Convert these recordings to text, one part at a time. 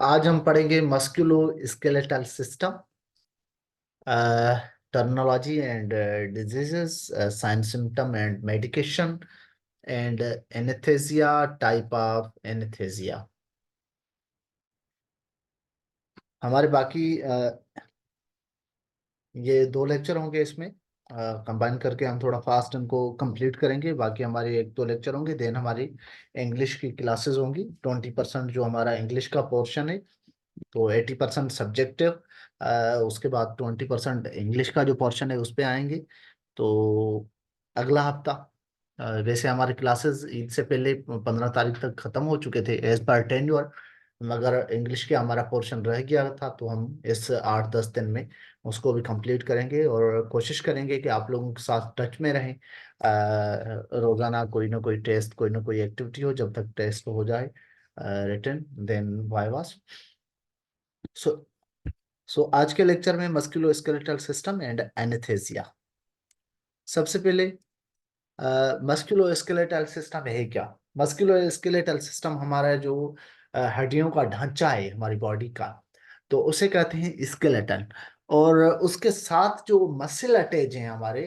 आज हम पढ़ेंगे musculoskeletal system, terminology and diseases, sign symptom and medication and anaesthesia, type of anaesthesia. हमारे बाकी ये दो लेक्चर होंगे, इसमें कंबाइन करके हम थोड़ा फास्ट इनको कंप्लीट करेंगे। बाकी हमारे एक दो लेक्चर होंगे, देन हमारी इंग्लिश की क्लासेस होंगी। 20% जो हमारा इंग्लिश का पोर्शन है, तो 80% सब्जेक्टिव। उसके बाद 20% इंग्लिश का जो पोर्शन है उस पे आएंगे। तो अगला हफ्ता, वैसे हमारे क्लासेस ईद से पहले 15 तारीख तक खत्म हो चुके थे एज पर टेन्योर, मगर इंग्लिश के हमारा पोर्शन रह गया था, तो हम इस 8-10 दिन में उसको भी कंप्लीट करेंगे और कोशिश करेंगे कि आप लोगों के साथ टच में रहें। रोजाना कोई ना कोई टेस्ट, कोई ना कोई एक्टिविटी हो, जब तक टेस्ट हो जाए रिटन, देन वाइवास। सो आज के लेक्चर में मस्कुलोस्केलेटल सिस्टम एंड एनेस्थेसिया। सबसे पहले मस्कुलोस्केलेटल सिस्टम है क्या? मस्कुलोस्केलेटल सिस्टम हमारा जो हड्डियों का ढांचा है हमारी बॉडी का, तो उसे कहते हैं स्केलेटन। और उसके साथ जो मसल अटैच हैं, हमारे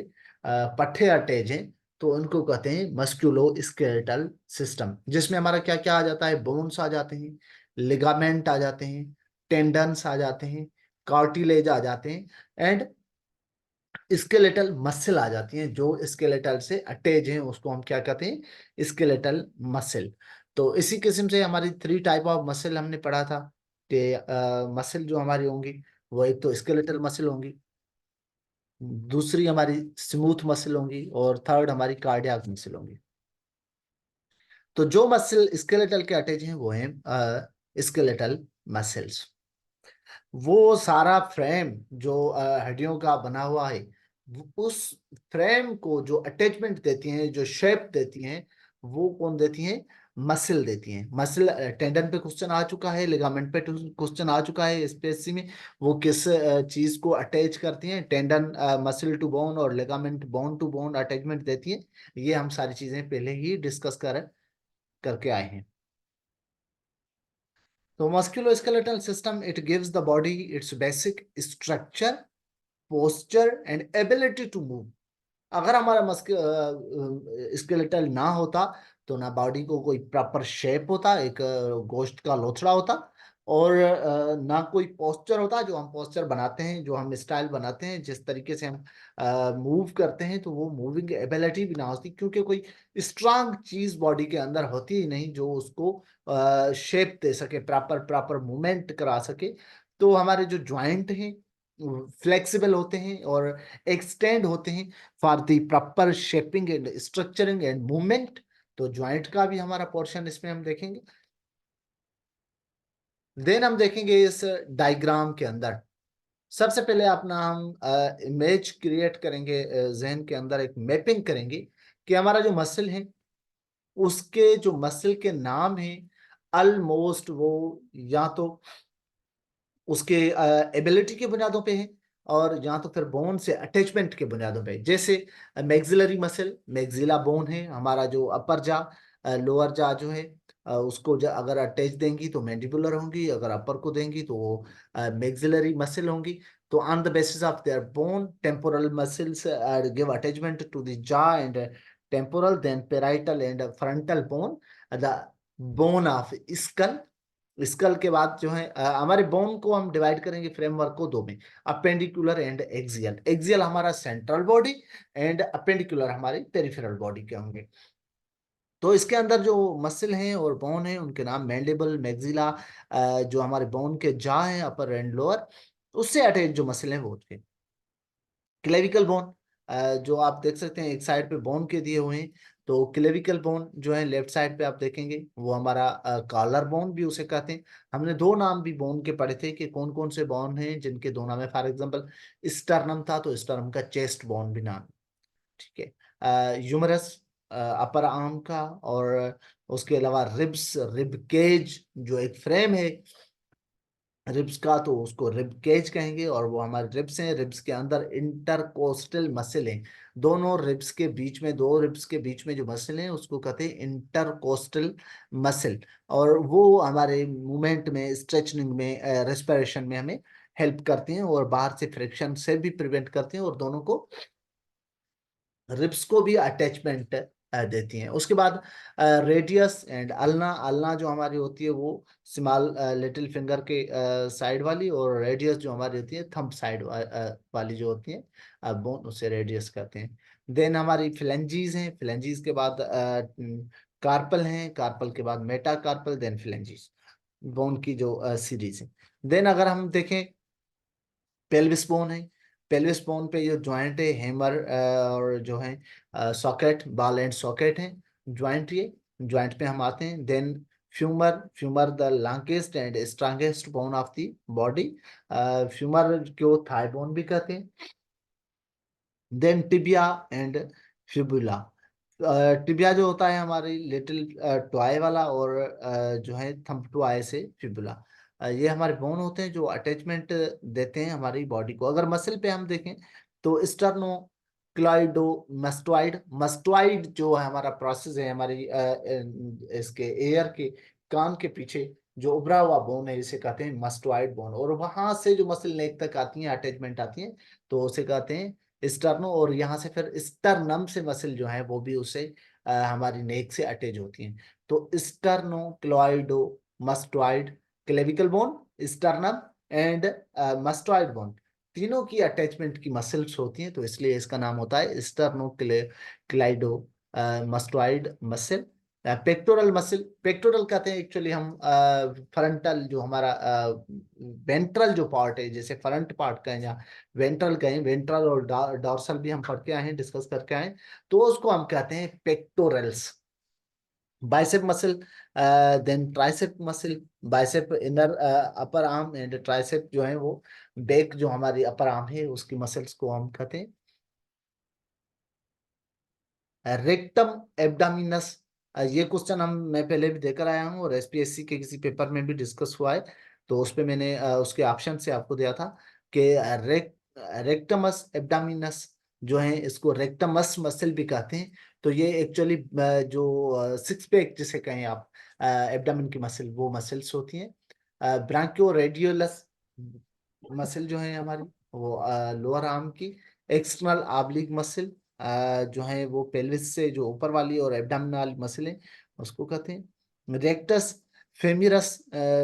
पट्टे अटैच हैं, तो उनको कहते हैं मस्कुलोस्केलेटल सिस्टम, जिसमें हमारा क्या क्या आ जाता है? बोन्स आ जाते हैं, लिगामेंट आ जाते हैं, टेंडन्स आ जाते हैं, कार्टिलेज आ जाते हैं, एंड स्केलेटल मसल आ जाती हैं। जो स्केलेटल से अटैच हैं उसको हम क्या कहते हैं? Skeletal muscle. तो इसी किस्म से हमारी 3 टाइप ऑफ मसल हमने पढ़ा था कि मसल जो हमारी होंगी, वो एक तो स्केलेटल मसल होंगी, दूसरी हमारी स्मूथ मसल होंगी, और थर्ड हमारी कार्डियक मसल होंगी। तो जो मसल स्केलेटल के अटैच हैं वो हैं स्केलेटल मसल्स। वो सारा फ्रेम जो हड्डियों का बना हुआ है, उस फ्रेम को जो अटैचमेंट देती हैं, जो शेप देती हैं, वो कौन देती हैं? मसल देती हैं। मसल, टेंडन पे क्वेश्चन आ चुका है, लिगामेंट पे क्वेश्चन आ चुका है एसपीएससी में। वो किस चीज को अटैच करती हैं? टेंडन मसल टू बोन, और ligament bone to bone attachment देती है। ये हम सारी चीजें पहले ही डिस्कस करके आए हैं। तो musculoskeletal system, it gives the body its basic structure, posture and ability to move. अगर हमारा स्केलेटल ना होता, तो ना बॉडी को कोई प्रॉपर शेप होता, एक गोश्त का लोथड़ा होता, और ना कोई पोस्चर होता, जो हम पोस्चर बनाते हैं, जो हम स्टाइल बनाते हैं, जिस तरीके से हम मूव करते हैं, तो वो मूविंग एबिलिटी भी ना होती, क्योंकि कोई स्ट्रांग चीज बॉडी के अंदर होती ही नहीं जो उसको शेप दे सके, प्रॉपर प्रॉपर मूवमेंट करा सके। तो हमारे जो ज्वाइंट हैं फ्लेक्सिबल होते हैं और एक्सटेंड होते हैं for the proper shaping and structuring and movement. तो ज्वाइंट का भी हमारा पोर्शन इसमें हम देखेंगे। देन हम देखेंगे इस डायग्राम के अंदर, सबसे पहले अपना हम इमेज क्रिएट करेंगे, जहन के अंदर एक मैपिंग करेंगे कि हमारा जो मसल है, उसके जो मसल के नाम है, ऑलमोस्ट वो या तो उसके एबिलिटी की बुनियादों पे है, और या तो फिर बोन से अटैचमेंट के बुनियादों पे। जैसे मैक्सिलरी मसल, मैक्सिला बोन है हमारा, जो अपर जा लोअर जा जो है, उसको अगर अटैच देंगी तो मैंडिबुलर होंगी, अगर अपर को देंगी तो वो मैक्सिलरी मसल होंगी। तो on the basis of their bone, temporal muscles give attachment to the jaw and temporal, then parietal and frontal bone, the bone of skull. Skull के बाद जो है हमारे बोन को हम डिवाइड करेंगे फ्रेमवर्क को दो में, अपेंडिकुलर एंड एक्सियल। एक्सियल हमारा सेंट्रल बॉडी, एंड अपेंडिकुलर हमारी पेरिफेरल बॉडी के होंगे। तो इसके अंदर जो मसल हैं और बोन हैं, उनके नाम मैंडिबल, मैक्सिला, जो हमारे बोन के जा हैं अपर एंड लोअर, उससे अटैच जो मसल हैं वो होते हैं। क्लेविकल बोन, जो आप देख सकते हैं एक साइड पे बोन के दिए हुए हैं, तो क्लेविकल बोन जो है लेफ्ट साइड पे आप देखेंगे, वो हमारा कॉलर बोन भी उसे कहते हैं। हमने दो नाम भी बोन के पढ़े थे कि कौन कौन से बोन हैं जिनके दो नाम है। फॉर एग्जांपल स्टर्नम था, तो स्टर्नम का चेस्ट बोन भी नाम, ठीक है। ह्यूमरस अपर आर्म का, और उसके अलावा रिब्स, रिब केज जो एक फ्रेम है, रिब्स का तो उसको रिब केज कहेंगे, और वो हमारे रिब्स हैं। रिब्स के अंदर इंटरकोस्टल मसल हैं, दोनों रिब्स के बीच में, दो रिब्स के बीच में जो मसल हैं उसको कहते हैं इंटरकोस्टल मसल। और वो हमारे मूवमेंट में, स्ट्रेचनिंग में, रेस्पिरेशन में हमें हेल्प करती हैं, और बाहर से फ्रिक्शन से भी प्रिवेंट करती हैं, और दोनों को, रिब्स को भी अटैचमेंट देती हैं। उसके बाद रेडियस एंड अल्ना। अल्ना जो हमारी होती है वो स्मॉल लिटिल फिंगर के साइड वाली, और रेडियस जो हमारी होती है थंब साइड वाली जो होती है बोन, उसे रेडियस कहते हैं। देन हमारी फिलेंजीज हैं, फिलेंजीज के बाद कार्पल हैं, कार्पल के बाद metacarpal, then phalanges, bone की जो सीरीज है। देन अगर हम देखें पेल्विस बोन है, पेल्विस बोन पे जो ज्वाइंट है हेमर और जो है सॉकेट, बॉल एंड सॉकेट है ज्वाइंट, ये ज्वाइंट पे हम आते हैं। Then femur, femur the longest and strongest bone of the body, femur को थाई बोन भी कहते हैं। Then tibia and fibula. Tibia जो होता है हमारी लिटिल टॉय वाला, और जो है थंब टू आई से फिबुला, ये हमारे बोन होते हैं जो अटैचमेंट देते हैं हमारी बॉडी को। अगर मसल पे हम देखें तो स्टर्नो क्लाइडो मस्टोइड, मस्टोइड जो है हमारा प्रोसेस है हमारी इसके एयर के कान के पीछे जो उभरा हुआ बोन है, इसे कहते हैं मस्टोइड बोन, और वहां से जो मसल नेक तक आती है, अटैचमेंट आती है, तो उसे कहते हैं स्टर्नो। और यहाँ से फिर स्टर्नम से मसल जो है वो भी उसे हमारी नेक से अटैच होती हैं। तो sternocleidomastoid, clavicle bone, sternum and mastoid bone, तीनों की अटैचमेंट की मसल्स होती हैं, तो इसलिए इसका नाम होता है sternocleidomastoid muscle. Pectoral muscle, pectoral कहते हैं एक्चुअली हम फ्रंटल जो हमारा वेंट्रल जो पार्ट है, जैसे फ्रंट पार्ट कहें या वेंट्रल कहें, वेंट्रल और डॉर्सल भी हम पढ़ के आए हैं, डिस्कस करके आए हैं, तो उसको हम कहते हैं pectorals. Bicep muscle, then tricep muscle, bicep inner upper arm and tricep जो है वो बैक जो हमारी अपर आर्म है उसकी मसल्स को हम कहते हैं रेक्टम एब्डामिनस। ये क्वेश्चन मैं पहले भी देकर आया हूँ, और एसपीएससी के किसी पेपर में भी डिस्कस हुआ है, तो उस पे मैंने उसके ऑप्शन से आपको दिया था कि रेक्टमस एब्डामिनस जो है, इसको रेक्टमस मसल भी कहते हैं। तो ये एक्चुअली जो सिक्स पैक जिसे कहें आप, एब्डामिन की मसल, वो मसल्स होती हैं। ब्रांकियो रेडियलस मसल जो है हमारी, वो लोअर आर्म की। एक्सटर्नल ऑब्लिक मसल जो है वो पेल्विस से जो ऊपर वाली और एब्डामिनल मसल है उसको कहते हैं। रेक्टस फेमिरस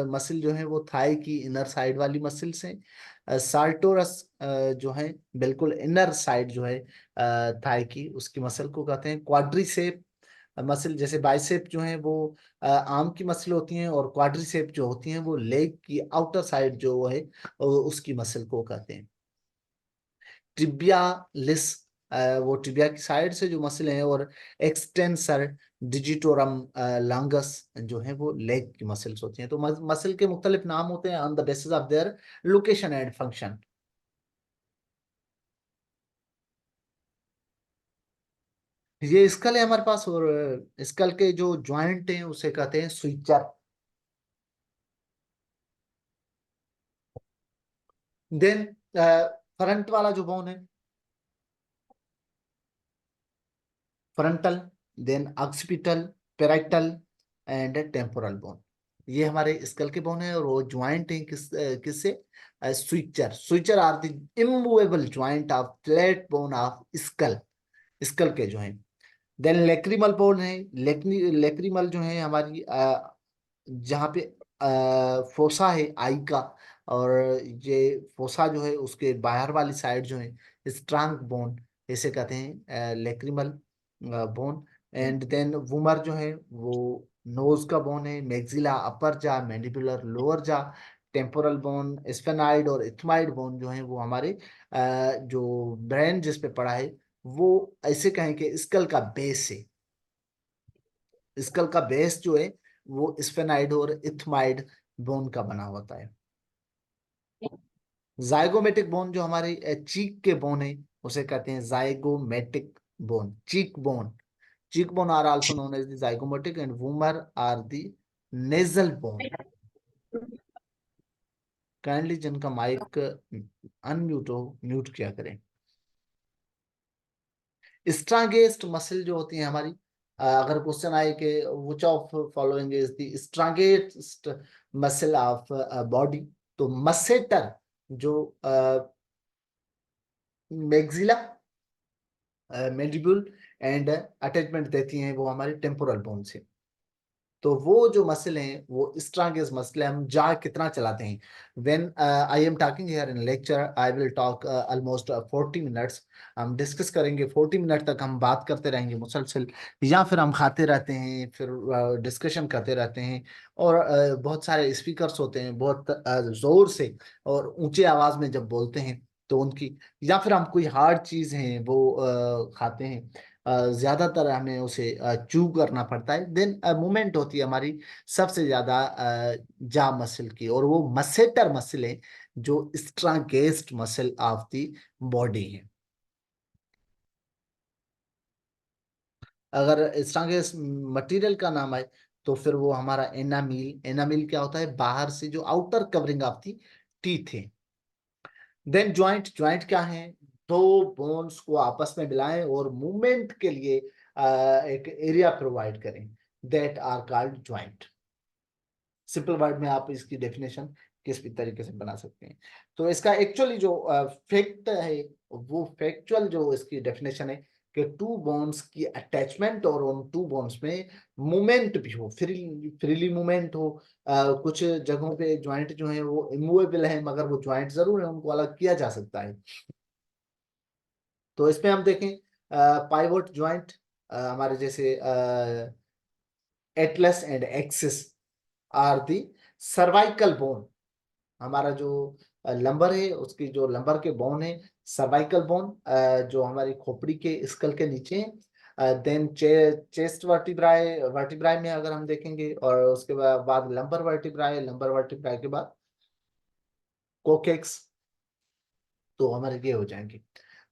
मसल जो है वो थाई की इनर साइड वाली मसल्स हैं। सार्टोरस जो है बिल्कुल इनर साइड जो है थाई की, उसकी मसल को कहते हैं। क्वाड्रिसेप मसल, जैसे बाइसेप जो है वो आर्म की मसल होती हैं, और क्वाड्रिसेप जो होती हैं वो लेग की आउटर साइड जो है उसकी मसल को कहते हैं। टिबियालिस, वो टिबिया की साइड से जो मसल है, और एक्सटेंसर डिजिटोरम लॉन्गस जो है वो लेग की मसल्स होती हैं। तो मसल के मुख्तलिफ नाम होते हैं on the basis of their location and function. ये स्कल है हमारे पास, और स्कल के जो ज्वाइंट हैं उसे कहते हैं सुइचर। देन फ्रंट वाला जो बोन है frontal, then occipital, parietal and temporal bone, ये हमारे स्कल के बोन है, और वो ज्वाइंट है किससे, suture. Suture are the immovable joint of flat bone of skull, skull के जो है। देन लेक्रिमल बोन है, लेक्रिमल जो है हमारी जहाँ पे फोसा है आई का, और ये फोसा जो है उसके बाहर वाली साइड जो है स्ट्रांग बोन, इसे कहते हैं लेक्रिमल बोन। एंड देन वुमर जो है वो नोज का बोन है। मैक्सिला अपर जा, मैंडिबुलर लोअर जा, टेम्पोरल बोन, स्फेनाइड और इथमाइड बोन जो है वो हमारे जो ब्रेन जिस पे पड़ा है, वो ऐसे कहें कि स्कल का बेस है। स्कल का बेस जो है वो स्फेनाइड और इथमाइड बोन का बना होता है। जाइगोमेटिक बोन जो हमारी चीक के बोन है उसे कहते हैं zygomatic bone, cheek bone. Cheek bone are also known as the zygomatic and vomer are the nasal bone. Kindly जिनका माइक अनम्यूट हो म्यूट किया करें। स्ट्रांगेस्ट मसल जो होती है हमारी, अगर क्वेश्चन आए कि which of following is the strongest muscle of body, तो मसेटर जो मैक्सिला मैंडिबुल एंड अटैचमेंट देती हैं वो हमारी टेम्पोरल बोन से। तो वो जो मसल हैं वो स्ट्रांगेस्ट मसल है। हम जा कितना चलाते हैं, when I am talking here in lecture I will talk almost 40 minutes. हम डिस्कस करेंगे 40 मिनट तक, हम बात करते रहेंगे मुसलसल, या फिर हम खाते रहते हैं, फिर डिस्कशन करते रहते हैं। और बहुत सारे स्पीकर्स होते हैं, बहुत जोर से और ऊंचे आवाज में जब बोलते हैं तो उनकी, या फिर हम कोई हार्ड चीज है वो खाते हैं, ज्यादातर हमें उसे चू करना पड़ता है, देन मूवमेंट होती है हमारी सबसे ज्यादा जा मसल की, और वो मसेटर मसल है जो strongest muscle of the body है। अगर स्ट्रांगेस्ट मटेरियल का नाम है तो फिर वो हमारा एनामिल। एनामिल क्या होता है, बाहर से जो outer covering of the teeth है। देन ज्वाइंट, ज्वाइंट क्या है, दो बोन्स को आपस में मिलाएं और मूवमेंट के लिए एक एरिया प्रोवाइड करें, that are called joint. Simple word में आप इसकी डेफिनेशन किस भी तरीके से बना सकते हैं। तो इसका एक्चुअली जो फैक्ट है, वो फैक्चुअल जो इसकी डेफिनेशन है कि टू बोन्स की अटैचमेंट और उन टू बोन्स में मूवमेंट भी हो, फ्रीली मूवमेंट हो। कुछ जगहों पे ज्वाइंट जो है वो इमूवेबल है, मगर वो ज्वाइंट जरूर है, उनको अलग किया जा सकता है। तो इसमें हम देखें पाइवोट ज्वाइंट, हमारे जैसे atlas and axis are the cervical bone. हमारा जो लंबर है उसकी जो लंबर के बोन है सर्वाइकल बोन, जो हमारी खोपड़ी के स्कल के नीचे है। देन चेस्ट वर्टिब्राई, वर्टिब्राई में अगर हम देखेंगे, और उसके बाद लंबर वर्टिब्राई, लंबर वर्टिब्राई के बाद कोकेक्स, तो हमारे ये हो जाएंगे।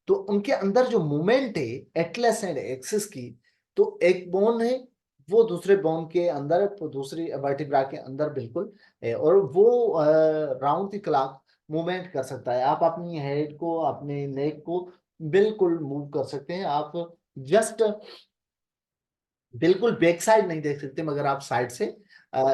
तो उनके अंदर जो मूवमेंट है एटलस एंड एक्सिस की, तो एक बोन है वो दूसरे बोन के अंदर, दूसरी वर्टिब्रा के अंदर बिल्कुल है, और वो राउंड द क्लॉक मूवमेंट कर सकता है। आप अपनी हेड को, अपने नेक को बिल्कुल मूव कर सकते हैं। आप जस्ट बिल्कुल बैक साइड नहीं देख सकते, मगर आप साइड से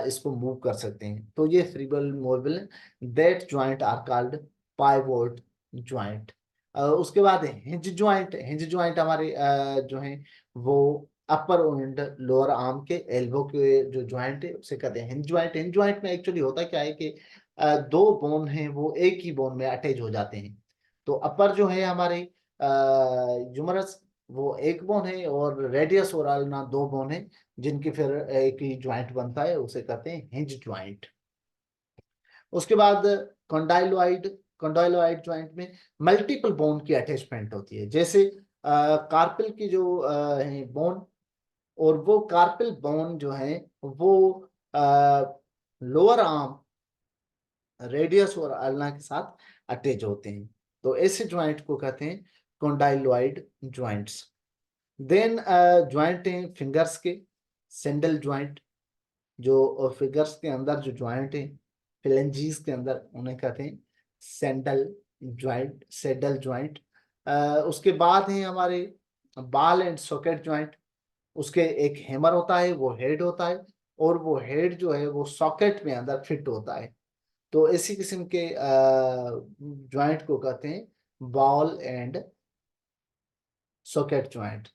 इसको मूव कर सकते हैं। तो ये freely movable, that joint are called pivot joint. उसके बाद हिंज ज्वाइंट। हिंज ज्वाइंट हमारे जो है वो अपर एंड लोअर आर्म के एल्बो के जो ज्वाइंट है उसे कहते हैं हिंज ज्वाइंट। हिंज ज्वाइंट में एक्चुअली होता क्या है कि दो बोन हैं वो एक ही बोन में अटैच हो जाते हैं। तो अपर जो है हमारे ह्यूमरस वो एक बोन है, और रेडियस और अल्ना दो बोन है, जिनकी फिर एक ही ज्वाइंट बनता है, उसे कहते हैं हिंज ज्वाइंट। उसके बाद कंडाइलॉइड। कंडाइलॉइड ज्वाइंट में मल्टीपल बोन की अटैचमेंट होती है, जैसे कार्पिल की जो है बोन, और वो कार्पिल बोन जो है वो लोअर आर्म रेडियस और अल्ना के साथ अटैच होते हैं। तो ऐसे ज्वाइंट को कहते हैं कंडाइलॉइड ज्वाइंट्स। देन ज्वाइंट हैं फिंगर्स के, सैंडल ज्वाइंट, जो फिंगर्स के अंदर जो ज्वाइंट है फिलेंजीज के अंदर, उन्हें कहते हैं सैंडल ज्वाइंट, सैडल ज्वाइंट। उसके बाद है हमारे बाल एंड सॉकेट ज्वाइंट। उसके एक हैमर होता है, वो हेड होता है, और वो हेड जो है वो सॉकेट में अंदर फिट होता है। तो इसी किस्म के ज्वाइंट को कहते हैं बॉल एंड सॉकेट ज्वाइंट।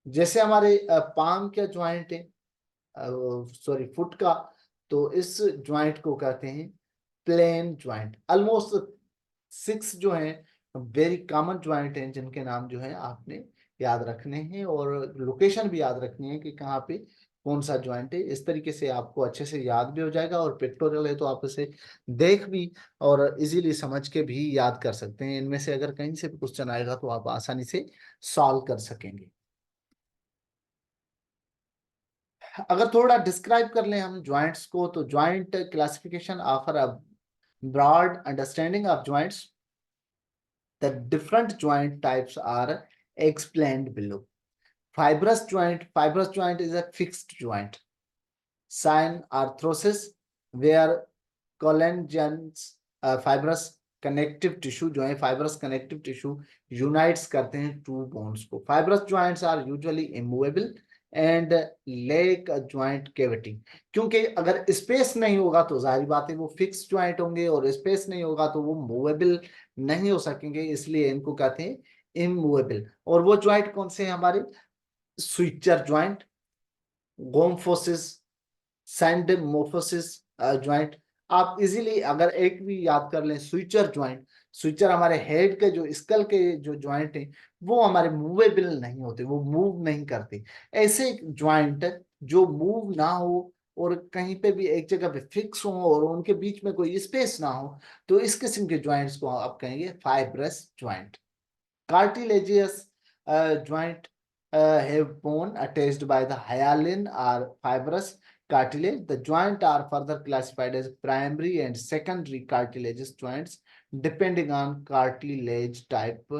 जैसे हमारे पाम का ज्वाइंट है, सॉरी फुट का, तो इस ज्वाइंट को कहते हैं प्लेन ज्वाइंट। ऑलमोस्ट 6 जो हैं वेरी कॉमन ज्वाइंट हैं, जिनके नाम जो है आपने याद रखने हैं, और लोकेशन भी याद रखनी है कि कहाँ पे कौन सा ज्वाइंट है। इस तरीके से आपको अच्छे से याद भी हो जाएगा, और पिक्टोरियल है तो आप इसे देख भी और इजीली समझ के भी याद कर सकते हैं। इनमें से अगर कहीं से भी क्वेश्चन आएगा तो आप आसानी से सॉल्व कर सकेंगे। अगर थोड़ा डिस्क्राइब कर लें हम ज्वाइंट्स को, तो joint classification offer a broad understanding of joints. The different joint types are explained below. Fibrous joint. Fibrous joint is a fixed joint. Synarthrosis, where collagens fibrous connective tissue जो है, fibrous connective tissue unites करते हैं two bones को। Fibrous joints are usually immovable and lack joint cavity. क्योंकि अगर space नहीं होगा तो जाहिर बात है वो फिक्स ज्वाइंट होंगे, और स्पेस नहीं होगा तो वो मूवेबल नहीं हो सकेंगे, इसलिए इनको कहते हैं इमूवेबल। और वो ज्वाइंट कौन से हैं हमारे? Suture joint, gomphosis, syndesmosis joint. आप इजीली अगर एक भी याद कर लें, स्विचर ज्वाइंट, स्विचर हमारे हेड के जो स्कल के जो ज्वाइंट हैं वो हमारे मूवेबल नहीं होते, वो मूव नहीं करते। ऐसे ज्वाइंट जो मूव ना हो और कहीं पे भी एक जगह पे फिक्स हो और उनके बीच में कोई स्पेस ना हो, तो इस किस्म के ज्वाइंट्स को आप कहेंगे fibrous joint. Cartilaginous joint have bone attached by the hyaline or fibrous cartilage. The joint are further classified as primary and secondary cartilaginous joints depending on cartilage type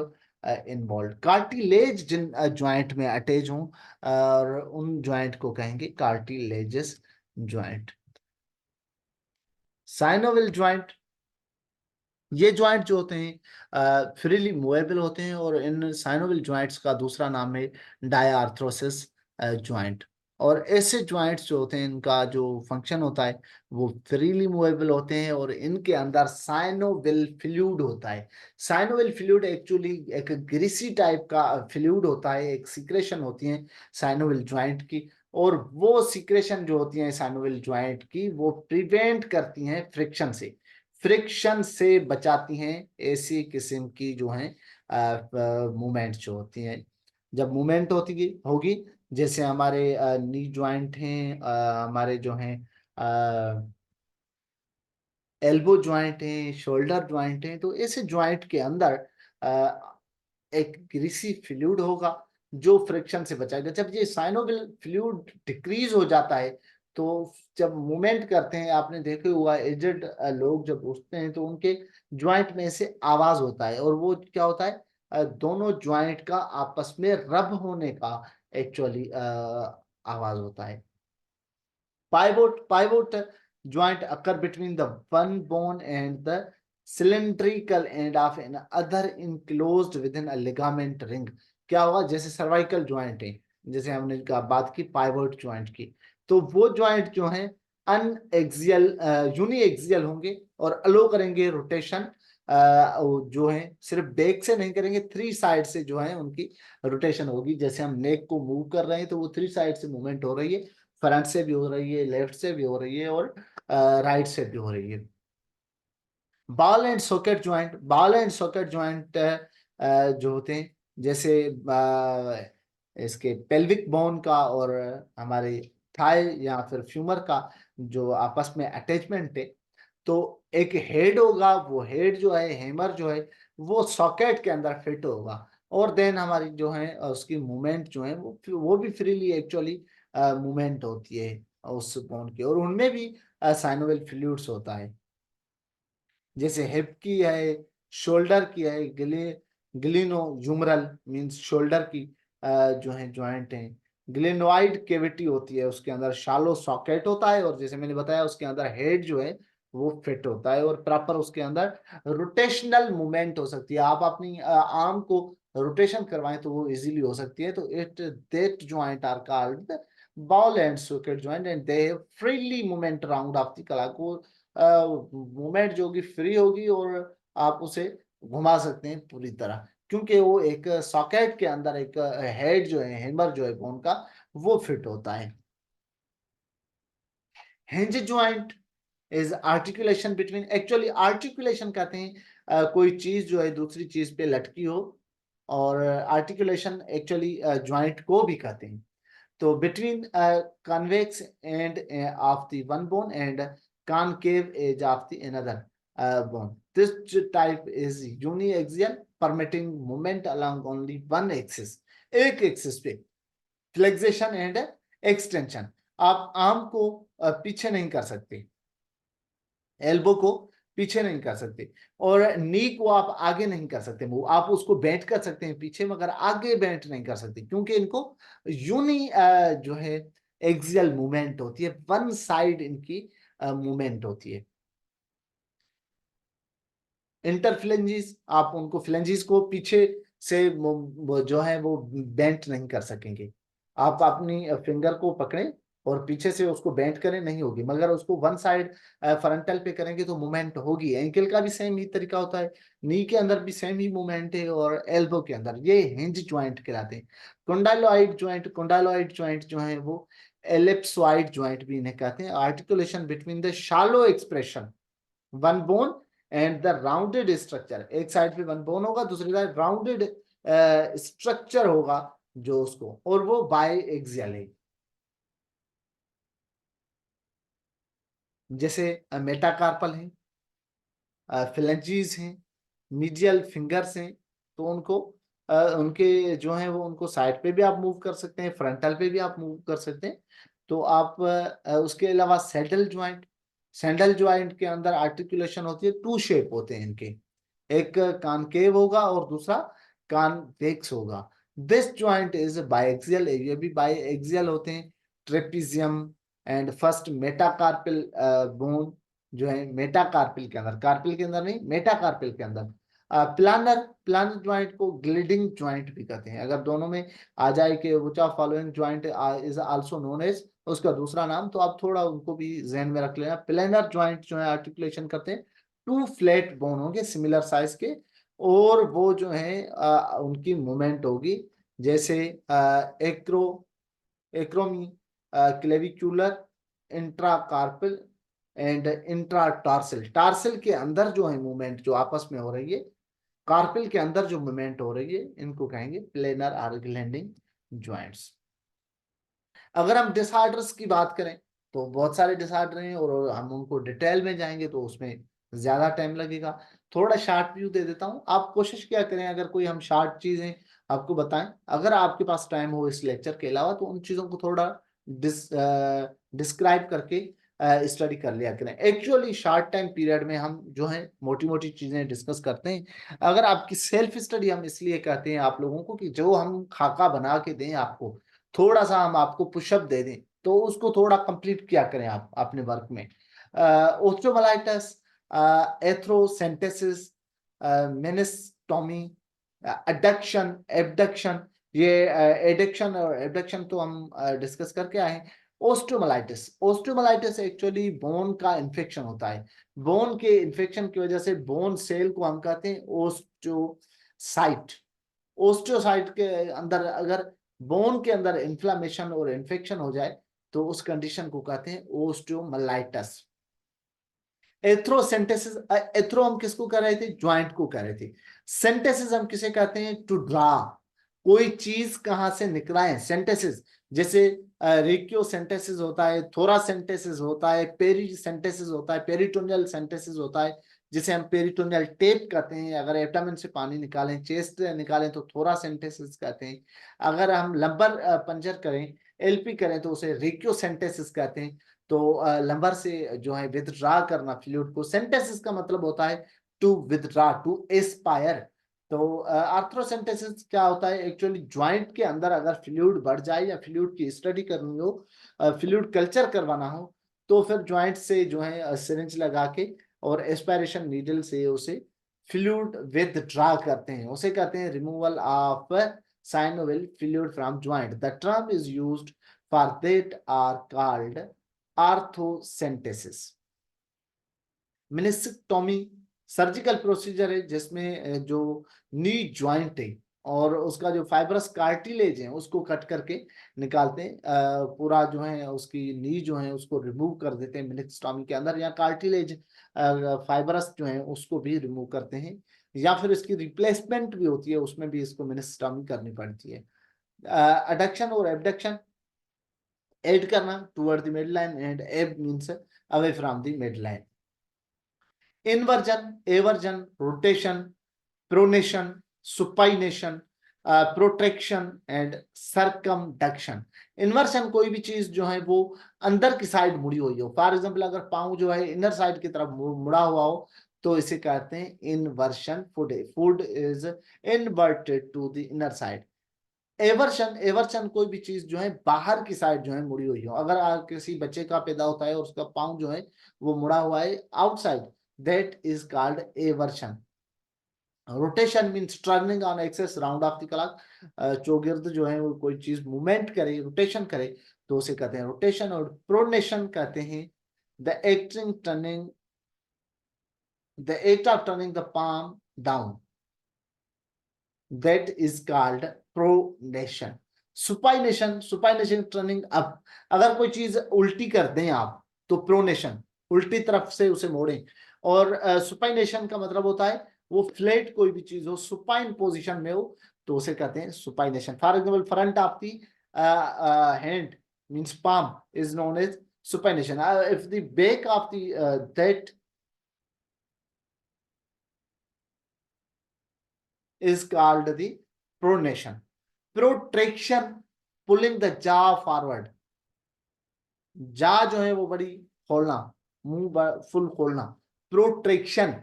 involved. Cartilage जिन joint में attach हों और उन joint को कहेंगे cartilaginous joint. Synovial joint, ये joint जो होते हैं फ्रीली मूवेबल होते हैं, और इन साइनोविल ज्वाइंट्स का दूसरा नाम है डायआर्थ्रोसिस ज्वाइंट। और ऐसे ज्वाइंट्स जो होते हैं इनका जो फंक्शन होता है वो फ्रीली मूवेबल होते हैं, और इनके अंदर साइनोविल फ्लूइड होता है। साइनोविल फ्लूइड एक्चुअली एक ग्रीसी टाइप का फ्लूइड होता है, एक सिक्रेशन होती है साइनोविल ज्वाइंट की, और वो सिक्रेशन जो होती है साइनोविल ज्वाइंट की वो प्रिवेंट करती हैं फ्रिक्शन से, फ्रिक्शन से बचाती हैं ऐसी किस्म की जो है मूवमेंट जो होती हैं। जब मूवमेंट होती होगी, जैसे हमारे नी ज्वाइंट हैं, हमारे जो हैं एल्बो ज्वाइंट हैं, शोल्डर ज्वाइंट हैं, तो ऐसे ज्वाइंट के अंदर एक ग्रीसी फ्लूइड होगा जो फ्रिक्शन से बचाएगा। जब ये साइनोविल फ्लूइड डिक्रीज हो जाता है तो जब मूवमेंट करते हैं, आपने देखे हुआ एजेड लोग जब उठते हैं तो उनके ज्वाइंट में से आवाज होता है, और वो क्या होता है? दोनों ज्वाइंट का आपस में रब होने का एक्चुअली आवाज होता है। Pivot joint occur between the one bone and the cylindrical end of another enclosed within a ligament ring। क्या होगा? जैसे सर्वाइकल ज्वाइंट है, जैसे हमने बात की पाइवोट ज्वाइंट की, तो वो ज्वाइंट जो है अनएक्सियल यूनिएक्सियल होंगे और अलो करेंगे रोटेशन, जो है सिर्फ बैक से नहीं करेंगे, थ्री साइड से जो है उनकी रोटेशन होगी। जैसे हम नेक को मूव कर रहे हैं तो वो थ्री साइड से मूवमेंट हो रही है, फ्रंट से भी हो रही है, लेफ्ट से भी हो रही है, और राइट से भी हो रही है। Ball and socket joint, ball and socket joint जो होते हैं, जैसे इसके पेल्विक बोन का और हमारे थाई या फिर फ्यूमर का जो आपस में अटैचमेंट है, तो एक हेड होगा, वो हेड जो है, हेमर जो है, वो सॉकेट के अंदर फिट होगा, और देन हमारी जो है उसकी मूवमेंट जो है वो भी फ्रीली एक्चुअली मूवमेंट होती है उस बोन की, और उनमें भी साइनोविल फ्लूइड्स होता है। जैसे हिप की है, शोल्डर की है, ग्लिनो यूमरल मींस शोल्डर की जो है ज्वाइंट है। ग्लिनोइड केविटी होती है, उसके अंदर शालो सॉकेट होता है, और जैसे मैंने बताया उसके अंदर हेड जो है वो फिट होता है, और प्रॉपर उसके अंदर रोटेशनल मूवमेंट हो सकती है। आप अपनी आर्म को रोटेशन करवाएं तो वो इजीली हो सकती है। तो it that joint are called ball and socket joint and they have freely movement around of the कला को, मूवमेंट जो होगी फ्री होगी, और आप उसे घुमा सकते हैं पूरी तरह, क्योंकि वो एक सॉकेट के अंदर एक हेड जो है, हेमर जो है बोन का, वो फिट होता है। Hinge joint is articulation between, actually articulation कहते हैं कोई चीज जो है दूसरी चीज पे लटकी हो, और आर्टिकुलेशन एक्चुअली ज्वाइंट को भी कहते हैं। तो between convex end of the one bone and concave edge of the another bone. This type is uniaxial, permitting movement along only one axis. एक एक्सिस पे फ्लेक्सेशन एंड एक्सटेंशन। आप आर्म को पीछे नहीं कर सकते, एल्बो को पीछे नहीं कर सकते, और नी को आप आगे नहीं कर सकते मूव। आप उसको बेंट कर सकते हैं पीछे, मगर आगे बेंट नहीं कर सकते, क्योंकि इनको यूनि जो है एक्सियल मूवमेंट होती है, वन साइड इनकी मूवमेंट होती है। इंटरफ्लेंजिस, आप उनको फ्लेंजिस को पीछे से जो है वो बेंट नहीं कर सकेंगे। आप अपनी फिंगर को पकड़ें और पीछे से उसको बेंट करें, नहीं होगी, मगर उसको वन साइड फ्रंटल पे करेंगे तो मूवमेंट होगी। एंकल का भी सेम ही तरीका होता है, नी के अंदर भी सेम ही मूवमेंट है, और एल्बो के अंदर। ये हिंज ज्वाइंट कहलाते हैं। कोंडाइलॉइड ज्वाइंट जो है वो एलिप्सॉइड ज्वाइंट भी इन्हें कहते हैं। Articulation between the shallow expression one bone and the rounded structure. एक साइड पे वन बोन होगा, दूसरी साइड राउंडेड स्ट्रक्चर होगा जो उसको, और वो बाय एक्सियल है। जैसे मेटाकार्पल है, फिलेंजीज हैं, मीडियल फिंगर्स हैं, तो उनको उनके जो है वो उनको साइड पे भी आप मूव कर सकते हैं, फ्रंटल पे भी आप मूव कर सकते हैं। तो आप उसके अलावा सैंडल ज्वाइंट के अंदर आर्टिकुलेशन होती है, टू शेप होते हैं इनके, एक कॉनकेव होगा और दूसरा कॉन्वेक्स होगा। दिस ज्वाइंट इज बायएक्सियल, ये भी बायएक्सियल होते हैं। Trapezium and first metacarpal bone जो है मेटाकार्पिल के अंदर, कार्पिल के अंदर नहीं, मेटाकार्पिल के अंदर। प्लानर ज्वाइंट को ग्लिडिंग ज्वाइंट भी कहते हैं। अगर दोनों में आ जाए कि which of following joint is also known as, उसका दूसरा नाम, तो आप थोड़ा उनको भी जहन में रख लेना। प्लेनर ज्वाइंट जो है आर्टिकुलेशन करते हैं, टू फ्लैट बोन होंगे सिमिलर साइज के, और वो जो है उनकी मूवमेंट होगी जैसे एक्रो एक्रोमी, क्लेविक्यूलर, इंट्राकार्पल एंड इंट्राटार्सल। टार्सल के अंदर जो है मूवमेंट जो आपस में हो रही है, कार्पिल के अंदर जो मूवमेंट हो रही है, इनको कहेंगे प्लेनर आर ग्लैंडिंग ज्वाइंट्स। अगर हम डिसऑर्डर्स की बात करें तो बहुत सारे डिसऑर्डर हैं, और हम उनको डिटेल में जाएंगे तो उसमें ज्यादा टाइम लगेगा। थोड़ा शार्ट व्यू दे देता हूं, आप कोशिश क्या करें, अगर कोई हम शार्ट चीजें आपको बताएं, अगर आपके पास टाइम हो इस लेक्चर के अलावा, तो उन चीजों को थोड़ा डिस्क्राइब करके स्टडी कर लिया करें। एक्चुअली शार्ट टाइम पीरियड में हम जो है मोटी मोटी चीजें डिस्कस करते हैं। अगर आपकी सेल्फ स्टडी हम इसलिए कहते हैं आप लोगों को कि जो हम खाका बना के दें आपको, थोड़ा सा हम आपको पुशअप दे दें, तो उसको थोड़ा कंप्लीट किया करें आप अपने वर्क में। ओस्टियोमाइलाइटिस, एथ्रोसेंटेसिस, मेनिस्टोमी, अडक्शन, एबडक्शन, ये एडिक्शन और एबडक्शन तो हम डिस्कस करके आए हैं। ओस्टियोमाइलाइटिस एक्चुअली बोन का इन्फेक्शन होता है। बोन के इन्फेक्शन की वजह से बोन सेल को हम कहते हैं ओस्टियोसाइट। ओस्टियोसाइट के अंदर अगर बोन के अंदर इन्फ्लामेशन और इन्फेक्शन हो जाए, तो उस कंडीशन को कहते हैं ओस्टियोमाइलाइटिस। एथ्रोसेंटेसिस, एथ्रो हम किसको कह रहे थे, ज्वाइंट को कह रहे थे। सेंटेसिस हम किसे कहते हैं, टू ड्रा, कोई चीज कहां से निकला है, सेंटेसिस। जैसे रेक्योसेंटेसिस होता है, थोरासेंटेसिस होता है, पेरीसेंटेसिस होता है, पेरिटोनियल सेंटेसिस होता है, जिसे हम पेरिटोनियल टेप कहते हैं। अगर एब्डामेन से पानी निकालें, चेस्ट निकालें, तो थोरासेंटेसिस कहते हैं। अगर हम लंबर पंजर करें, एलपी करें, तो उसे रेक्योसेंटेसिस कहते हैं। तो लंबर से जो है विथड्रा करना फ्लूइड को। सेंटेसिस का मतलब होता है टू विथड्रा, टू एस्पायर। तो आर्थ्रोसेंटेसिस क्या होता है, एक्चुअली ज्वाइंट के अंदर अगर फ्लूइड बढ़ जाए या फ्लूइड की स्टडी करनी हो, फ्लूइड कल्चर करवाना हो, तो फिर ज्वाइंट से जो है सिरिंज लगा के और एस्पायरेशन नीडल से उसे फ्लूइड विथड्रा करते हैं। उसे कहते हैं removal of synovial fluid from joint. The term is used for that are called arthrocentesis. मिनिस्टोमी सर्जिकल प्रोसीजर है जिसमें जो नी ज्वाइंट है और उसका जो फाइब्रस कार्टिलेज है उसको कट करके निकालते हैं। पूरा जो है उसकी नी जो है उसको रिमूव कर देते हैं मिनिस्टोमी के अंदर, या कार्टिलेज फाइब्रस जो है उसको भी रिमूव करते हैं, या फिर इसकी रिप्लेसमेंट भी होती है, उसमें भी इसको मिनिस्टोमी करनी पड़ती है। अडक्शन और एबडक्शन, एड करना toward the mid line and ab means away from the mid line. Inversion, eversion, rotation, pronation, supination, protraction and circumduction. Inversion कोई भी चीज जो है वो अंदर की साइड मुड़ी हुई हो, फॉर एग्जांपल अगर पांव जो है इनर साइड की तरफ मुड़ा हुआ हो, तो इसे कहते हैं inversion. Foot is inverted to the inner side. Eversion, eversion कोई भी चीज जो है बाहर की साइड जो है मुड़ी हुई हो। अगर किसी बच्चे का पैदा होता है और उसका पाँव जो है वो मुड़ा हुआ है outside, that is called eversion. Rotation means turning on axis round of the clock, चौगिर्द जो है वो कोई चीज मूवमेंट करे, रोटेशन करे, तो उसे कहते हैं रोटेशन। और प्रोनेशन कहते हैं the acting turning, the act of turning the palm down, that is called pronation. Supination, supination turning up, अगर कोई चीज उल्टी कर दें आप तो प्रोनेशन, उल्टी तरफ से उसे मोड़ें। और सुपाइनेशन का मतलब होता है वो फ्लैट कोई भी चीज हो, सुपाइन पोजीशन में हो, तो उसे कहते हैं supination. For example front of the hand means palm is known as supination. If the back of the that is called the pronation. Protraction, pulling the jaw forward, जा जो है वो बड़ी खोलना, मुंह फुल खोलना, protraction.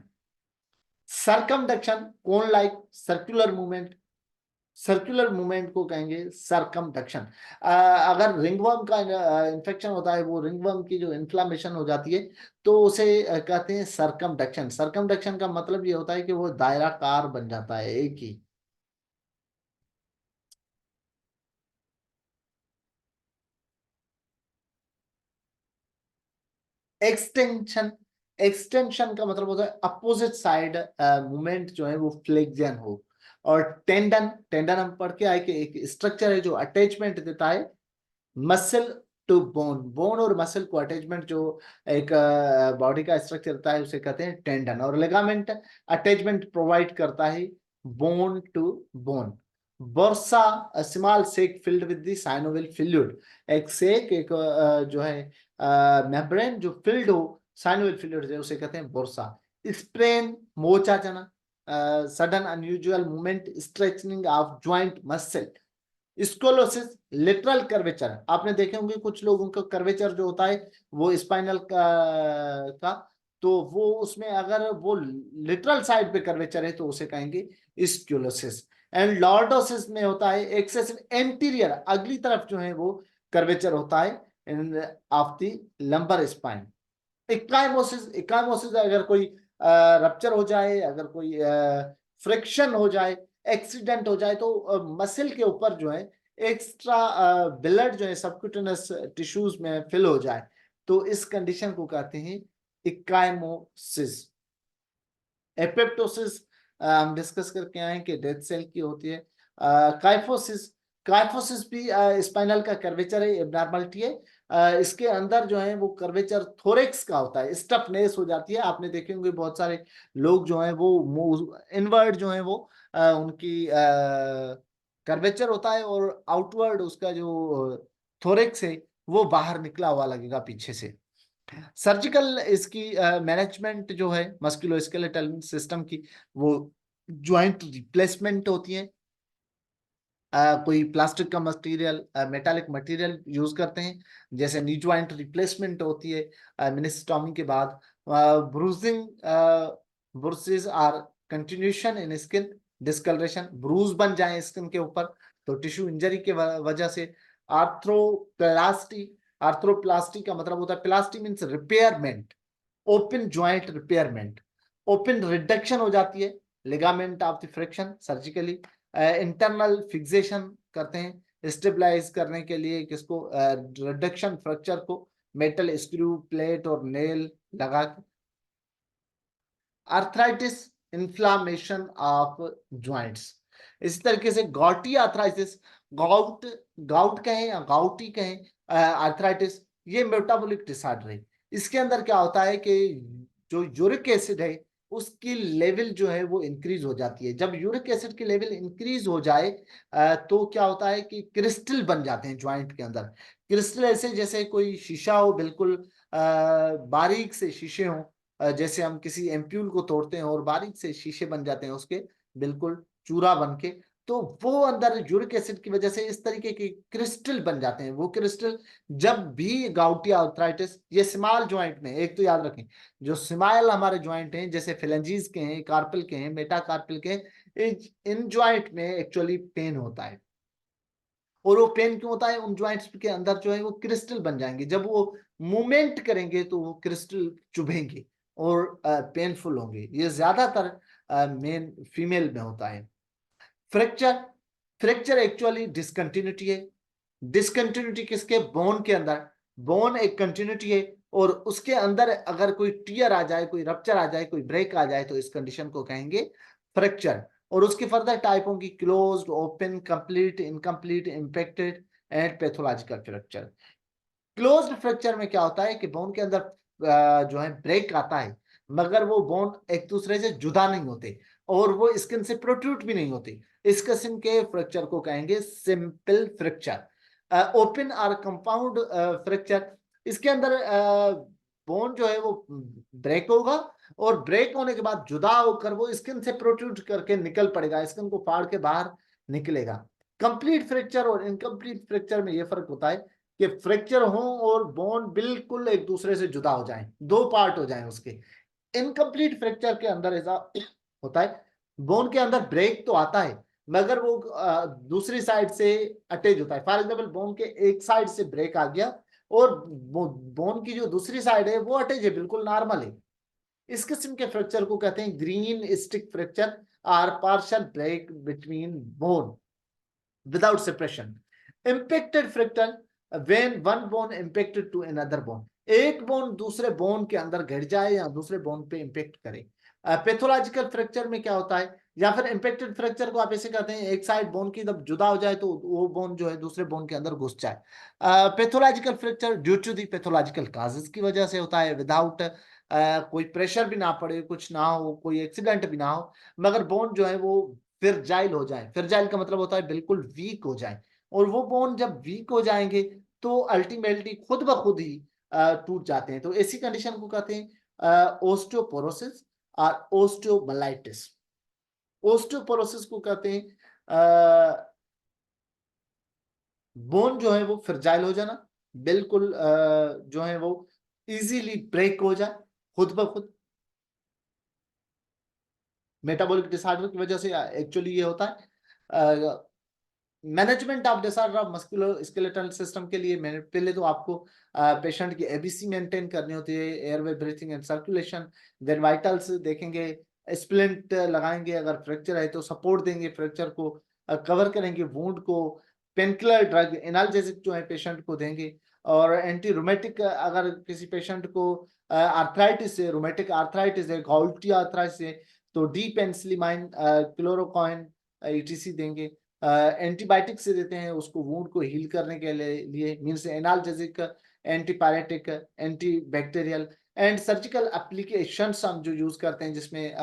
Circumduction, cone like circular movement, circular movement को कहेंगे सरकमडक्शन। अगर रिंगवर्म का इन्फेक्शन होता है, वो रिंगवर्म की जो इन्फ्लामेशन हो जाती है, तो उसे कहते हैं सरकमडक्शन। सरकमडक्शन का मतलब ये होता है कि वो दायराकार बन जाता है एक ही। एक्सटेंशन, एक्सटेंशन का मतलब होता है अपोजिट साइड मूवमेंट जो है वो फ्लेक्शन हो। और टेंडन, टेंडन हम पढ़ के आए कि एक स्ट्रक्चर है जो अटैचमेंट देता है मसल टू बोन, बोन और मसल को अटैचमेंट जो एक बॉडी का स्ट्रक्चर होता है उसे कहते हैं टेंडन। और लिगामेंट अटैचमेंट प्रोवाइड करता है bone to bone. Bursa, small sac filled with the synovial fluid, एक सेक, एक जो है मेम्ब्रेन जो फिल्ड हो साइनोवियल फ्लूइड से, उसे कहते हैं बोर्सा। स्प्रेन, मोचाचना, sudden unusual movement stretching of joint muscle. Scoliosis, lateral curvature, आपने देखे होंगे कुछ लोगों का कर्वेचर जो होता है वो स्पाइनल का, तो वो उसमें अगर वो लिटरल साइड पे कर्वेचर है तो उसे कहेंगे स्क्यूलोसिस। एंड लॉर्डोसिस में होता है एक्सेसिव एंटीरियर, अगली तरफ जो है वो कर्वेचर होता है इन ऑफ द लंबर स्पाइन। इक्काइमोसिस, इक्काइमोसिस अगर कोई रप्चर हो जाए, अगर कोई फ्रिक्शन हो जाए, एक्सीडेंट हो जाए, तो मसल के ऊपर जो है एक्स्ट्रा ब्लड जो है सबक्यूटेनस टिश्यूज में फिल हो जाए, तो इस कंडीशन को कहते हैं इक्काइमोसिस। एपेप्टोसिस हम डिस्कस करके आए कि डेथ सेल की होती है। काइफोसिस, काइफोसिस भी स्पाइनल का कर्वेचर है, एबनॉर्मलिटी है। इसके अंदर जो है वो कर्वेचर थोरेक्स का होता है, स्टफनेस हो जाती है। आपने देखे होंगे बहुत सारे लोग जो हैं वो इनवर्ड जो है वो उनकी कर्वेचर होता है, और आउटवर्ड उसका जो थोरेक्स है वो बाहर निकला हुआ लगेगा पीछे से। सर्जिकल इसकी मैनेजमेंट जो है मस्कुलोस्केलेटल सिस्टम की, वो ज्वाइंट रिप्लेसमेंट होती है। कोई प्लास्टिक का मटेरियल, मेटालिक मटेरियल यूज करते हैं, जैसे नी ज्वाइंट रिप्लेसमेंट होती है मिनेस्टोमी के बाद। Bruising, bruises are continuation in skin discolouration, bruise बन जाए स्किन के ऊपर तो टिश्यू इंजरी के वजह से। आर्थ्रोप्लास्टी, आर्थ्रोप्लास्टी का मतलब होता है, plasty means repairment, open joint repairment, open reduction हो जाती है ligament of the friction surgically. Internal fixation करते हैं स्टेबलाइज करने के लिए किसको, रिडक्शन फ्रैक्चर को, मेटल स्क्रू, प्लेट और नेल लगा के। Arthritis, inflammation of joints. इसी तरीके से गॉटी आर्थराइटिस, गाउट, गाउट कहें या गाउटी कहें, आर्थराइटिस, ये मेटाबॉलिक डिसऑर्डर है। इसके अंदर क्या होता है कि जो यूरिक एसिड है उसकी लेवल जो है वो इंक्रीज हो जाती है। जब यूरिक एसिड की लेवल इंक्रीज हो जाए तो क्या होता है कि क्रिस्टल बन जाते हैं ज्वाइंट के अंदर। क्रिस्टल ऐसे जैसे कोई शीशा हो, बिल्कुल बारीक से शीशे हो, जैसे हम किसी एम्प्यूल को तोड़ते हैं और बारीक से शीशे बन जाते हैं उसके, बिल्कुल चूरा बन के, तो वो अंदर यूरिक एसिड की वजह से इस तरीके के क्रिस्टल बन जाते हैं। वो क्रिस्टल जब भी गाउटी आर्थराइटिस, ये स्मॉल ज्वाइंट में, एक तो याद रखें जो स्मॉल हमारे ज्वाइंट हैं जैसे फिलेंजीज के हैं, कार्पल के हैं, मेटाकार्पल के हैं, इन ज्वाइंट में एक्चुअली पेन होता है। और वो पेन क्यों होता है, उन ज्वाइंट्स के अंदर जो है वो क्रिस्टल बन जाएंगे, जब वो मूवमेंट करेंगे तो वो क्रिस्टल चुभेंगे और पेनफुल होंगे। ये ज्यादातर मेन फीमेल में होता है। फ्रैक्चर, फ्रैक्चर एक्चुअली डिसकंटिन्यूटी है। डिसकंटिन्यूटी किसके? बोन के अंदर। बोन एक कंटिन्यूटी है और उसके अंदर अगर कोई टीयर आ जाए, कोई रप्चर आ जाए, कोई ब्रेक आ जाए तो इस कंडीशन को कहेंगे फ्रैक्चर। और उसकी फर्दर टाइप होंगी closed, open, complete, incomplete, impacted and pathological fracture. Closed fracture में क्या होता है कि बोन के अंदर जो है ब्रेक आता है, मगर वो बोन एक दूसरे से जुदा नहीं होते और वो स्किन से प्रोट्रूड भी नहीं होते। इस किस्म के फ्रैक्चर को कहेंगे सिंपल फ्रैक्चर। ओपन और कंपाउंड फ्रैक्चर, इसके अंदर बोन जो है वो ब्रेक होगा और ब्रेक होने के बाद जुदा होकर वो स्किन से प्रोट्रूड करके निकल पड़ेगा, स्किन को फाड़ के बाहर निकलेगा। कंप्लीट फ्रैक्चर और इनकम्प्लीट फ्रैक्चर में यह फर्क होता है कि फ्रैक्चर हो और बोन बिल्कुल एक दूसरे से जुदा हो जाए, दो पार्ट हो जाए उसके। इनकम्प्लीट फ्रैक्चर के अंदर ऐसा होता है, बोन के अंदर ब्रेक तो आता है मगर वो दूसरी साइड से अटैच होता है। फॉर एग्जाम्पल बोन के एक साइड से ब्रेक आ गया और बोन की जो दूसरी साइड है वो अटैच है, बिल्कुल नॉर्मल है। इस किस्म के फ्रैक्चर को कहते हैं ग्रीन स्टिक फ्रैक्चर और partial break between bone without separation. Impacted fractal when one bone impacted to another bone. एक बोन दूसरे बोन के अंदर घिर जाए या दूसरे बोन पे इंपेक्ट करे। पैथोलॉजिकल फ्रैक्चर में क्या होता है, या फिर इंपेक्टेड फ्रैक्चर को आप ऐसे कहते हैं एक साइड बोन की जब जुदा हो जाए तो वो बोन जो है दूसरे बोन के अंदर घुस जाए। Pathological fracture due to the pathological causes की वजह से होता है, विदाउट कोई प्रेशर भी ना पड़े, कुछ ना हो, कोई एक्सीडेंट भी ना हो, मगर बोन जो है वो फिरजाइल हो जाए। फिरजाइल का मतलब होता है बिल्कुल वीक हो जाए, और वो बोन जब वीक हो जाएंगे तो अल्टीमेटली खुद ब खुद ही टूट जाते हैं। तो ऐसी कंडीशन को कहते हैं ओस्टियोपोरोसिस और ओस्टियोमलाइटिस। ओस्टियोपोरोसिस को कहते हैं बोन जो है वो फ्रजाइल हो जाना, बिल्कुल जो है वो इजीली ब्रेक हो जाए खुद ब खुद। मेटाबॉलिक डिसऑर्डर की वजह से एक्चुअली ये होता है। Management of disorder of मस्कुलो skeletal system के लिए पहले तो आपको पेशेंट की एबीसी मेंटेन करनी होती है, airway, breathing and circulation. Then vitals देखेंगे, स्प्लिंट लगाएंगे, अगर फ्रैक्चर है तो सपोर्ट देंगे, फ्रैक्चर को कवर करेंगे, वुंड को। पेनकिलर ड्रग एनाल्जेसिक जो है पेशेंट को देंगे, और एंटी रोमेटिक अगर किसी पेशेंट को आर्थराइटिस है, रोमेटिक आर्थराइटिस है, गॉल्टी आर्थराइटिस है, तो डी पेनिसिलिमाइन, क्लोरोक्विन, ईटीसी देंगे। एंटीबायोटिक से देते हैं उसको वुंड को हील करने के लिए means analgesic, antipyretic, antibacterial and surgical applications हम जो यूज करते हैं, जिसमें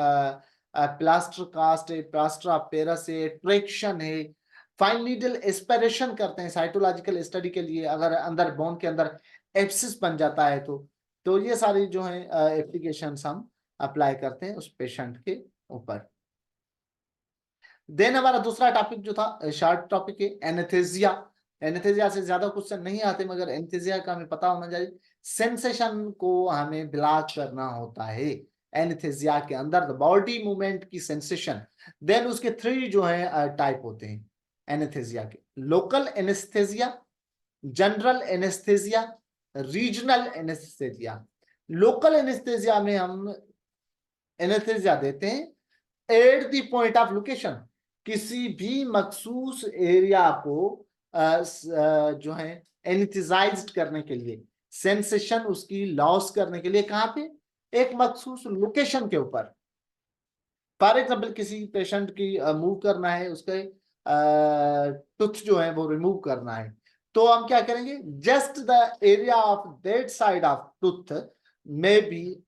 प्लास्टर कास्ट है, प्लास्टर ऑफ पेरिस है, ट्रैक्शन है, फाइन नीडल एस्पिरेशन करते हैं साइटोलॉजिकल स्टडी के लिए, अगर अंदर बोन के अंदर एब्सिस बन जाता है तो ये सारी जो है एप्लीकेशंस हम अप्लाई करते हैं उस पेशेंट के ऊपर। देन हमारा दूसरा टॉपिक जो था शॉर्ट टॉपिक है एनेस्थेसिया। एनेस्थेसिया से ज्यादा क्वेश्चन नहीं आते, मगर एनेस्थेसिया का हमें पता होना चाहिए। सेंसेशन को हमें ब्लॉक करना होता है एनेस्थेसिया के अंदर, बॉडी मूवमेंट की सेंसेशन। देन उसके थ्री जो है टाइप होते हैं एनेस्थेसिया के: local anaesthesia, general anaesthesia, regional anaesthesia. Local anaesthesia में हम एनेस्थेसिया देते हैं at the point of location, किसी भी मखसूस एरिया को जो है एनेस्थेसाइज्ड करने के लिए, सेंसेशन उसकी लॉस करने के लिए, कहां पे? एक मखसूस लोकेशन के ऊपर। फॉर एग्जाम्पल किसी पेशेंट की मूव करना है, उसके टूथ जो है वो रिमूव करना है, तो हम क्या करेंगे? Just the area of that side of tooth may be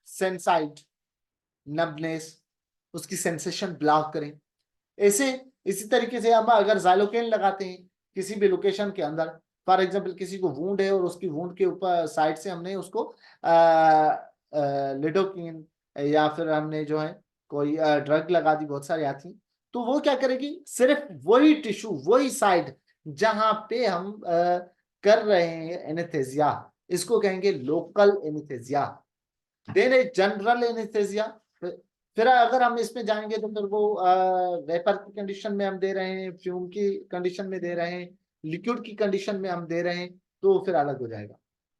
sensitive, numbness, उसकी सेंसेशन ब्लॉक करें। ऐसे इसी तरीके से हम अगर जाइलोकेन लगाते हैं किसी भी लोकेशन के अंदर, फॉर एग्जांपल किसी को वुंड है और उसकी वुंड के ऊपर साइड से हमने उसको लिडोकिन या फिर हमने जो है कोई ड्रग लगा दी, बहुत सारी आती, तो वो क्या करेगी? सिर्फ वही टिश्यू, वही साइड जहां पे हम कर रहे हैं एनेस्थेसिया, इसको कहेंगे local anaesthesia. Then a general anaesthesia. फिर अगर हम इसमें जाएंगे तो फिर वो वेपर की कंडीशन में हम दे रहे हैं, फ्यूम की कंडीशन में दे रहे हैं, लिक्विड की कंडीशन में हम दे रहे हैं, तो फिर अलग हो जाएगा।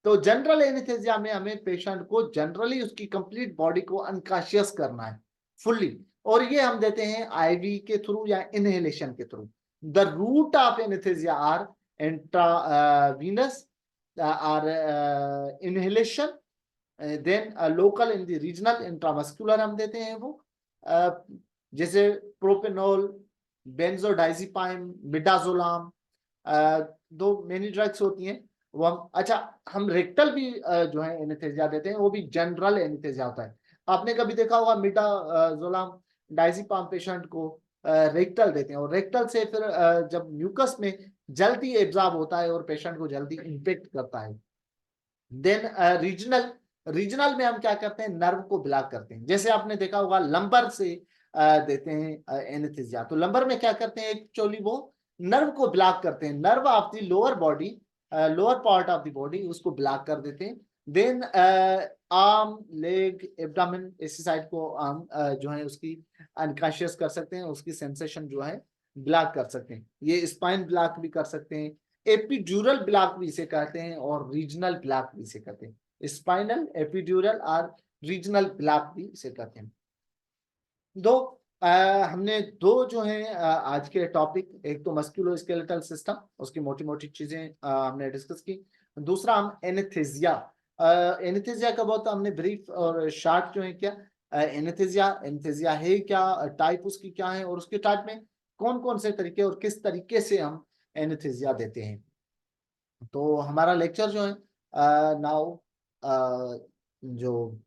तो जनरल एनेस्थीसिया में हमें पेशेंट को जनरली उसकी कंप्लीट बॉडी को अनकॉन्शियस करना है फुल्ली, और ये हम देते हैं आईवी के थ्रू या इनहेलेशन के through. The route of anaesthesia are intravenous are inhalation, then local in the regional intramuscular हम देते हैं वो, जैसे प्रोपेनोल, बेंजोडाइजिपाम, मिडाजोलाम, दो मेनी ड्रग्स होती हैं वो हम। अच्छा, हम रेक्टल भी जो है एनेस्थीसिया देते हैं, वो भी जनरल एनेस्थीसिया होता है। आपने कभी देखा होगा मिडाजोलाम डाइजिपाम पेशेंट को रेक्टल देते हैं, और रेक्टल से फिर जब म्यूकस में जल्दी एब्जॉर्ब होता है और पेशेंट को जल्दी इम्पेक्ट करता है। देन रीजनल, रीजनल में हम क्या करते हैं, नर्व को ब्लॉक करते हैं। जैसे आपने देखा होगा लंबर से देते हैं एनेस्थीसिया, तो लंबर में क्या करते हैं, एक्चुअली वो नर्व को ब्लॉक करते हैं, nerve of the lower body, lower part of the body उसको ब्लॉक कर देते हैं। देन आर्म, लेग, एब्डामिन, इसी साइड को आर्म जो है उसकी अनकॉन्शियस कर सकते हैं, उसकी सेंसेशन जो है ब्लॉक कर सकते हैं। ये स्पाइन ब्लॉक भी कर सकते हैं, एपिड्यूरल ब्लॉक भी इसे कहते हैं, और रीजनल ब्लॉक भी इसे कहते हैं। स्पाइनल, एपिड्यूरल और रीजनल ब्लॉक भी इसे कहते हैं। दो हमने दो जो है आज के टॉपिक, एक तो मस्कुलोस्केलेटल सिस्टम, उसकी मोटी मोटी चीजें हमने डिस्कस की। दूसरा हम एनेस्थीसिया, एनेस्थीसिया का बहुत हमने ब्रीफ और शॉर्ट जो है क्या, एनेस्थीसिया, एनेस्थीसिया है क्या, टाइप उसकी क्या है, और उसके टाइप में कौन कौन से तरीके और किस तरीके से हम एनेस्थीसिया देते हैं। तो हमारा लेक्चर जो है नाउ जो